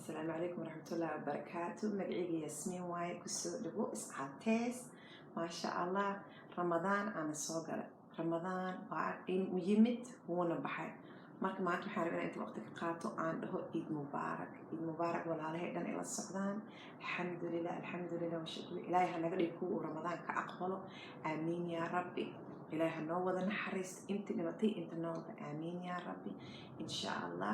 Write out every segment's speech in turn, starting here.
السلام عليكم ورحمة الله وبركاته. مقعيقي ياسمين واي كسو دبو اسعاتيس ما شاء الله. رمضان أنا صغر رمضان بعدين يمت هون بحر marka maanta waxaan rabaa inta waqti ka qaato aan dhaho ciid mubaarak walaalaheedan ila socdaan. alxamdulilah wa shukri ilaahay ha naga dhigo uu ramadaan ka aqbalo. aamiin yaa rabbi. ilaahay ha noo wada naxariisto inta dhimatay inta noolba. aamiin yaa rabbi insha allah.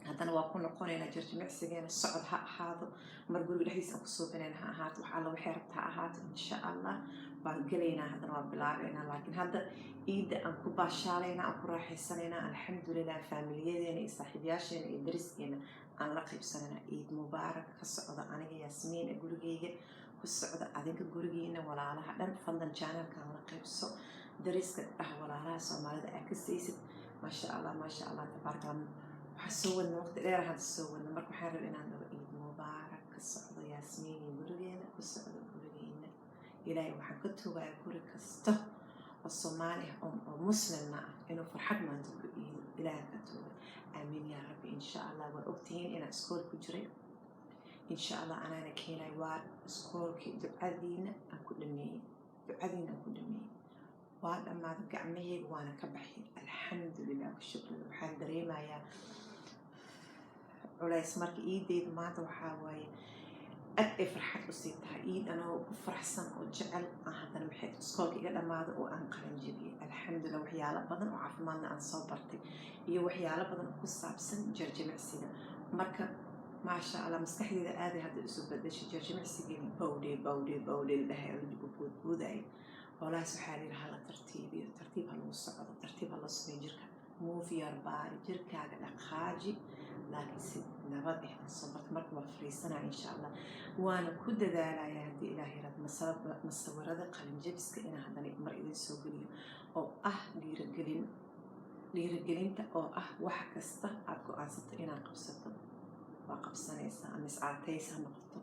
haddana waa ku noqonaynaa jarjimicsigeena socod ha ahaado, mar guriga dhexdiisa aan kusoo banaan ha ahaato, wax alla waxay rabta ha ahaato insha allah waan gelaynaa. haddana waan bilaabaynaa, laakiin hadda ciidda aan ku baashaalaynaa, aan ku raaxaysanaynaa. alxamdulilah faamiliyadeena iyo saaxiibayaasheena iyo dariskeena aan la qaybsanaynaa. ciid mubaarak ka socda aniga yaasmiin ee gurigeyga ku socda adinka gurigiina walaalaha dhan. fadlan channelkaan la qaybso, dariska walaalaha soomaalida aa ka saysid. maasha allah tabaaraka allah. waxaan soo wadna waqti dheer hadda soo wadna, marka waxaan rabaa inaan dhaho ciid mubaarak ka socdo yaasmiin iyo gurigeena ku socdo gurigeena. ilaahay waxaan ka tugayaa guri kasta oo soomaali ah oo muslimna ah inuu farxad maanta ku iido. ilaahay ka tuga. aamiin yaa rabbi insha allah. waa ogtihiin inaan iskool ku jiray insha allah anaana keenay. waa iskoolkii ducadiina aan ku dhameeyey waa dhammaaday gacmaheyga waana ka baxay. alxamdulilah wa shukri. waxaan dareemayaa culays marka iideyda maanta waxaa waaye aad ay farxad usii tahay. ciid anoo ku faraxsan oo jecel haddana maxay iskoolka iga dhammaado oo aan qalan jebiyey. alxamdulilah waxyaalo badan oo caafimaadna aan soo bartay iyo waxyaalo badan oo ku saabsan jarjimicsiga. marka maasha allah maskaxdeeda aaday hadda isu bedashay. jarjimicsigeeni bawdhe dhahay oo boodbooday walaas waxaa la yidhaha la tartiibiyo, tartiib ha lagu socdo, tartiib ha la sameeyo. jirka move your body, jirkaaga dhaqaaji laakiin si nabad ah soo barta. marka waa fariisanaa insha allah, waana ku dadaalayaa haddii ilaahay rab masawirada qalinjabiska inaan haddana mar idin soo geliyo oo ah dhiirigelinta oo ah wax kasta aad go-aansato inaad qabsato waa qabsanaysaa. ama iscaatays ha noqoto,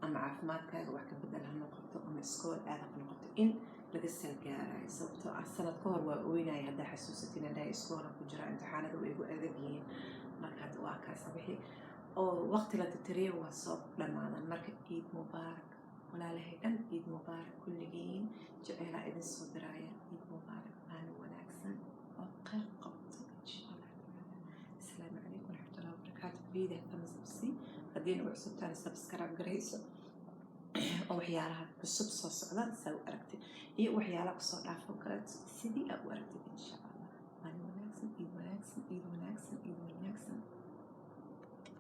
ama caafimaadkaaga wax ka bedel ha noqoto, ama iskool aad ha noqoto in laga salgaarayo. sababtoo ah sanad ka hor waa oynaya haddaa xasuusatin hadhaa iskoola ku jira imtixaanada way igu adag yihiin. marka hadda waa kaasa wixii oo waqti la tatariyo waa soo dhammaadan. marka ciid mubaarak walaalahay dhan, ciid mubaarak kulligiin. jaceelaa idin soo diraaya. ciid mubaarak maalin wanaagsan oo qayr qabto insha allah tacaala. asalaamu calaykum waraxmatullahi wabarakaatu. videoga kamasabsi haddii nagu cusubtaan subscribe garayso oo waxyaalaha cusub soo socdaan saa u aragtid iyo waxyaalaha kusoo dhaafo kale sidii aad u aragtid insha allah. maalin wanaagsan, ciid wanaagsan, ciid wanaagsan, ciid wanaagsan.